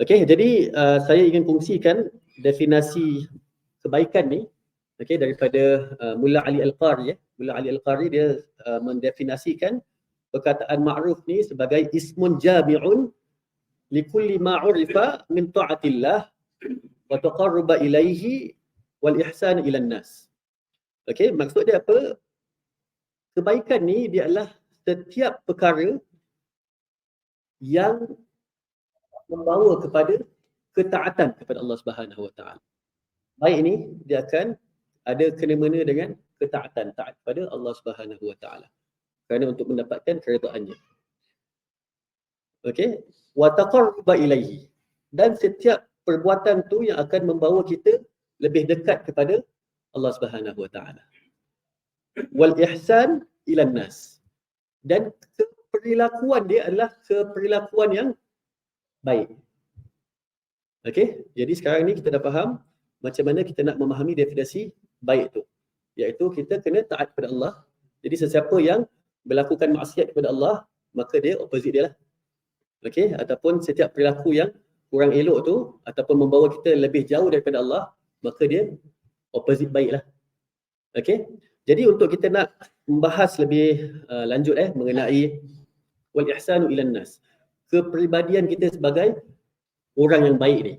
Okey, jadi saya ingin kongsikan definisi kebaikan ni, okey, daripada Mullah Ali Al-Qari. Mullah Ali Al-Qari dia mendefinisikan perkataan ma'ruf ni sebagai ismun jami'un likulli ma'urifa min ta'atillah wa taqarruba ilaihi wal ihsan ila nas. Okey, maksud dia apa? Kebaikan ni dia adalah setiap perkara yang membawa kepada ketaatan kepada Allah Subhanahu Wa Taala. Baik ini dia akan ada kena-mena dengan ketaatan, taat kepada Allah Subhanahu Wa Taala. Kerana untuk mendapatkan keredaannya. Okey, wa taqarruba ilaihi, dan setiap perbuatan tu yang akan membawa kita lebih dekat kepada Allah Subhanahu Wa Taala. Wal ihsan ila nas, dan perilakuan dia adalah keperilakuan yang baik. Okey, jadi sekarang ni kita dah faham macam mana kita nak memahami definisi baik tu, iaitu kita kena taat kepada Allah. Jadi sesiapa yang melakukan maksiat kepada Allah, maka dia opposite dia lah. Okey, ataupun setiap perilaku yang kurang elok tu ataupun membawa kita lebih jauh daripada Allah, maka dia opposite baik lah. Okey, jadi untuk kita nak membahas lebih lanjut mengenai wal ihsanu ilan nas, kepribadian kita sebagai orang yang baik ni.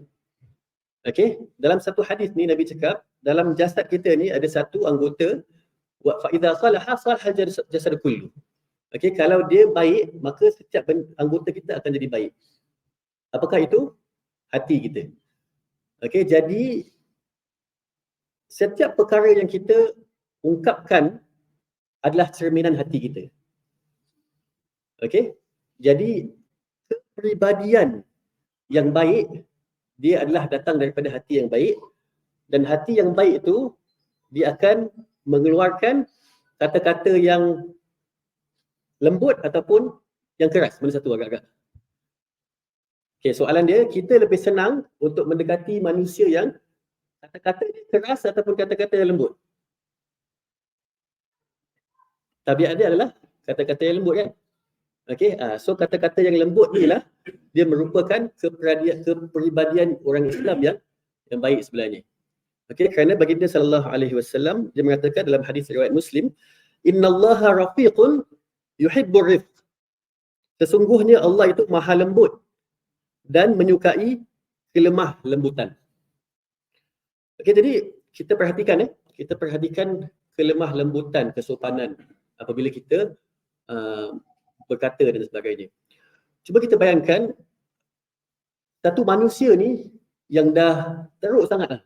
Okey, dalam satu hadis ni Nabi cakap, dalam jasad kita ni ada satu anggota, wa fa idza salaha salaha jasad kullu. Okey, kalau dia baik, maka setiap anggota kita akan jadi baik. Apakah itu? Hati kita. Okey, jadi setiap perkara yang kita ungkapkan adalah cerminan hati kita. Okey, jadi kepribadian yang baik dia adalah datang daripada hati yang baik, dan hati yang baik itu dia akan mengeluarkan kata-kata yang lembut ataupun yang keras. Mana satu agak-agak? Okey, soalan dia, kita lebih senang untuk mendekati manusia yang kata-kata dia keras ataupun kata-kata yang lembut? Tabiat dia adalah kata-kata yang lembut kan? Okey, so kata-kata yang lembut ni lah dia merupakan kepribadian orang Islam yang baik sebenarnya. Okey, kerana baginda sallallahu alaihi wasallam dia mengatakan dalam hadis riwayat Muslim, innallaha rafiqun yuhibbur rifq. Sesungguhnya Allah itu maha lembut dan menyukai kelemah lembutan. Okey, jadi kita perhatikan kita perhatikan kelemah lembutan, kesopanan apabila kita berkata dan sebagainya. Cuba kita bayangkan satu manusia ni yang dah teruk sangatlah.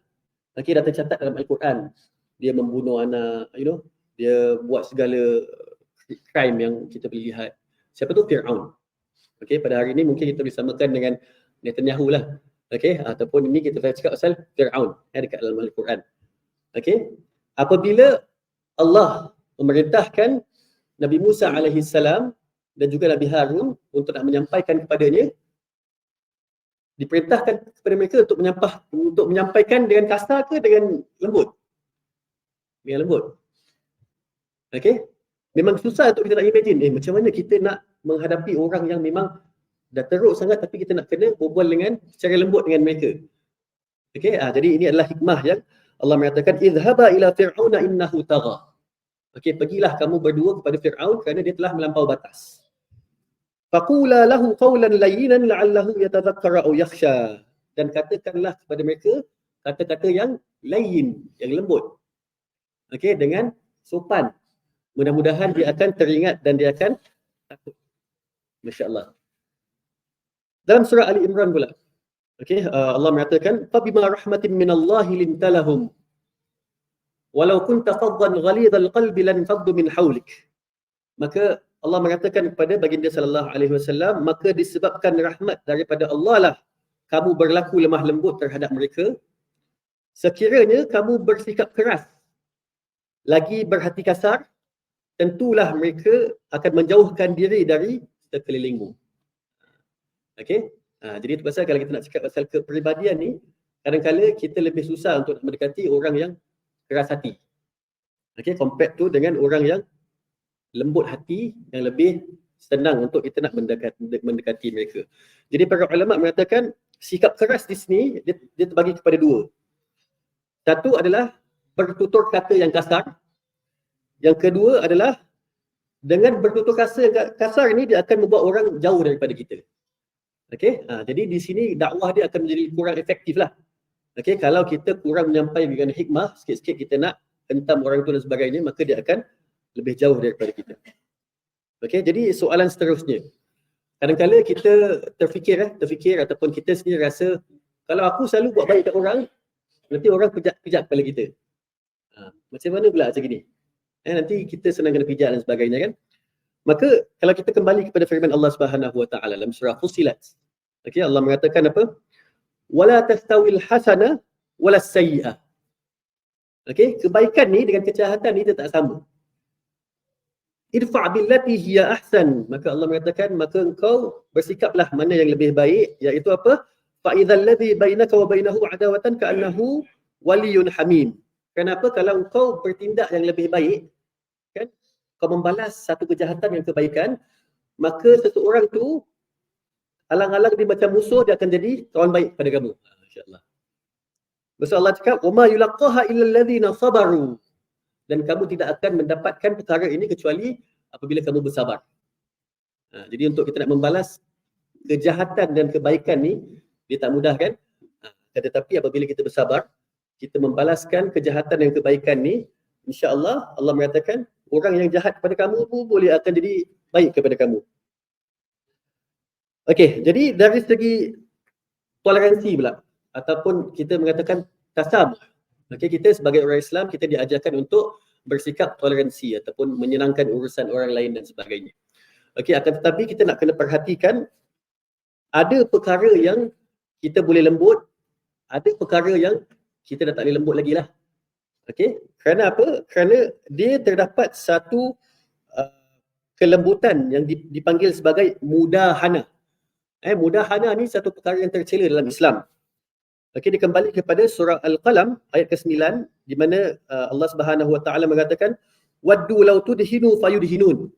Okey, dah tercatat dalam Al-Quran. Dia membunuh anak, dia buat segala crime yang kita boleh lihat. Siapa tu? Fir'aun. Okey, pada hari ini mungkin kita boleh samakan dengan Netanyahu lah. Okey, ataupun ini kita cakap pasal Fir'aun dekat dalam Al-Quran. Okey, apabila Allah memerintahkan Nabi Musa alaihi salam dan juga Nabi Harun untuk nak menyampaikan kepadanya, diperintahkan kepada mereka untuk menyampaikan dengan kasar ke dengan lembut? Dengan lembut. Okey, memang susah untuk kita nak imagine macam mana kita nak menghadapi orang yang memang dah teruk sangat, tapi kita nak kena berbual dengan secara lembut dengan mereka. Okey, jadi ini adalah hikmah yang Allah mengatakan idhhaba ila fir'auna innahu tagha. Okey, pergilah kamu berdua kepada Fir'aun kerana dia telah melampau batas. Faqula lahu qawlan layyinan la'allahu yatadhakkara aw yakhsha. Dan katakanlah kepada mereka kata-kata yang layyin, yang lembut. Okey, dengan sopan. Mudah-mudahan dia akan teringat dan dia akan takut. Masya-Allah. Dalam surah Ali Imran pula. Okey, Allah mengatakan fa bima rahmatin minallahi lintalahum walau kunta faddan ghalidhal qalbi lan faddu min hawlik. Maka Allah mengatakan kepada baginda sallallahu alaihi wasallam, maka disebabkan rahmat daripada Allah lah kamu berlaku lemah lembut terhadap mereka. Sekiranya kamu bersikap keras, lagi berhati kasar, tentulah mereka akan menjauhkan diri dari sekelilingmu. Okey, jadi itu pasal kalau kita nak cakap pasal kepribadian ni, kadang-kadang kita lebih susah untuk mendekati orang yang keras hati. Okey, compare tu dengan orang yang lembut hati, yang lebih senang untuk kita nak mendekati mereka. Jadi para ulama mengatakan sikap keras di sini dia terbagi kepada dua. Satu adalah bertutur kata yang kasar. Yang kedua adalah dengan bertutur kasar ni dia akan membuat orang jauh daripada kita. Okey, jadi di sini dakwah dia akan menjadi kurang efektif lah. Okey, kalau kita kurang menyampaikan dengan hikmah, sikit-sikit kita nak hentam orang tu dan sebagainya, maka dia akan lebih jauh daripada kita. Okey, jadi soalan seterusnya. Kadang-kadang kita terfikir ataupun kita sendiri rasa kalau aku selalu buat baik kat orang, nanti orang pijak kepala kita. Macam mana pula macam gini? Nanti kita senang kena pijak dan sebagainya kan? Maka kalau kita kembali kepada firman Allah Subhanahu Wa Taala dalam surah Fussilat. Okey, Allah mengatakan apa? Wala tastawil hasana wala sayyi'ah. Okey, kebaikan ni dengan kejahatan ni dia tak sama. Idfa' billati hiya ahsan. Maka Allah mengatakan maka engkau bersikaplah mana yang lebih baik, iaitu apa? Fa idzal ladzi bainaka wa bainahu adawatan ka'annahu waliyyun hamim. Kenapa? Kalau engkau bertindak yang lebih baik, kan? Kau membalas satu kejahatan yang kebaikan, maka seseorang tu alang-alang dia macam musuh, dia akan jadi kawan baik pada kamu. Insya-Allah. Besar Allah cakap, "Wa ma yulaqaha illa alladziina sabaru." Dan kamu tidak akan mendapatkan perkara ini kecuali apabila kamu bersabar. Jadi untuk kita nak membalas kejahatan dan kebaikan ni, dia tak mudah kan? Tetapi apabila kita bersabar, kita membalaskan kejahatan dan kebaikan ni, insya-Allah Allah mengatakan orang yang jahat kepada kamu pun boleh akan jadi baik kepada kamu. Okey, jadi dari segi toleransi pula ataupun kita mengatakan tasamuh. Okey, kita sebagai orang Islam kita diajarkan untuk bersikap toleransi ataupun menyenangkan urusan orang lain dan sebagainya. Okey, akan tetapi kita nak kena perhatikan ada perkara yang kita boleh lembut, ada perkara yang kita dah tak boleh lembut lagi lah. Okey, kerana apa? Kerana dia terdapat satu kelembutan yang dipanggil sebagai mudahana. Mudahana ni satu perkara yang tercela dalam Islam. Okey, dia kembali kepada surah Al-Qalam ayat ke-9 di mana Allah Subhanahu Wa Taala mengatakan waddu law tudhinu fayudhinun.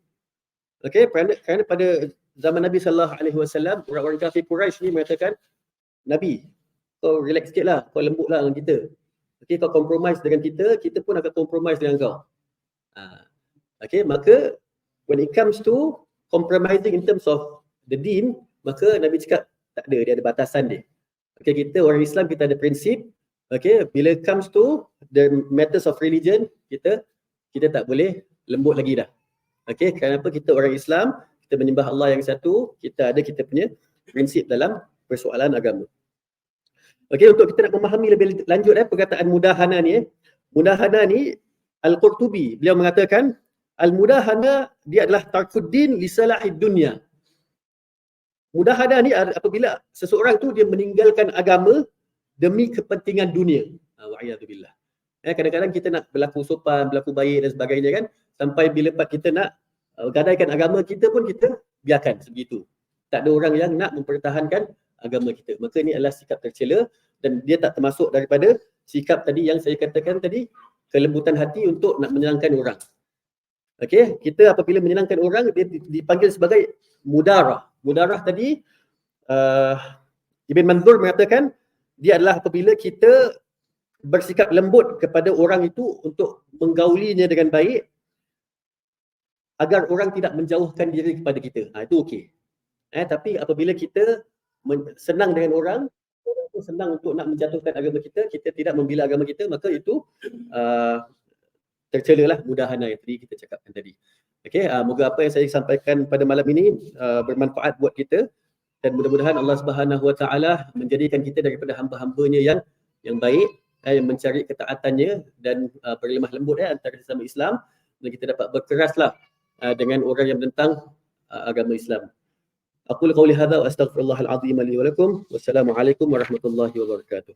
Okey, kerana pada zaman Nabi sallallahu alaihi wasallam orang-orang kafir Quraisy ni mengatakan, Nabi, kau relax sikitlah, kau lembutlah dengan kita. Okey, kau compromise dengan kita, kita pun akan compromise dengan kau. Okey, maka when it comes to compromising in terms of the deen, maka Nabi cakap tak ada, dia ada batasan dia. Okey, kita orang Islam kita ada prinsip. Okey, bila comes to the matters of religion, kita tak boleh lembut lagi dah. Okey, kenapa kita orang Islam, kita menyembah Allah yang satu, kita ada kita punya prinsip dalam persoalan agama. Okey, untuk kita nak memahami lebih lanjut perkataan mudahana ni, mudahana ni Al-Qurtubi beliau mengatakan al-mudahana dia adalah tarkuddin li salahid dunya. Mudahana ni apabila seseorang tu dia meninggalkan agama demi kepentingan dunia. Wa'iyadzubillah. Kadang-kadang kita nak berlaku sopan, berlaku baik dan sebagainya kan, sampai bila kita nak gadaikan agama kita pun kita biarkan sebegitu. Tak ada orang yang nak mempertahankan agama kita. Maka ini adalah sikap tercela dan dia tak termasuk daripada sikap tadi yang saya katakan tadi, kelembutan hati untuk nak menyenangkan orang. Okey, kita apabila menyenangkan orang dia dipanggil sebagai mudarah. Mudarah tadi Ibn Manzur mengatakan dia adalah apabila kita bersikap lembut kepada orang itu untuk menggaulinya dengan baik agar orang tidak menjauhkan diri kepada kita. Itu okey. Tapi apabila kita senang dengan orang tu senang untuk nak menjatuhkan agama kita, kita tidak membela agama kita, maka itu tercelalah mudahana yang tadi kita cakapkan tadi. Okey, moga apa yang saya sampaikan pada malam ini bermanfaat buat kita dan mudah-mudahan Allah Subhanahu Wa Taala menjadikan kita daripada hamba-hambanya yang baik, yang mencari ketaatannya dan berlemah lembut antara sesama Islam, dan kita dapat berkeraslah dengan orang yang menentang agama Islam. Aqulu qawli hadza wa astaghfirullahal azim li wa lakum. Wassalamualaikum warahmatullahi wabarakatuh.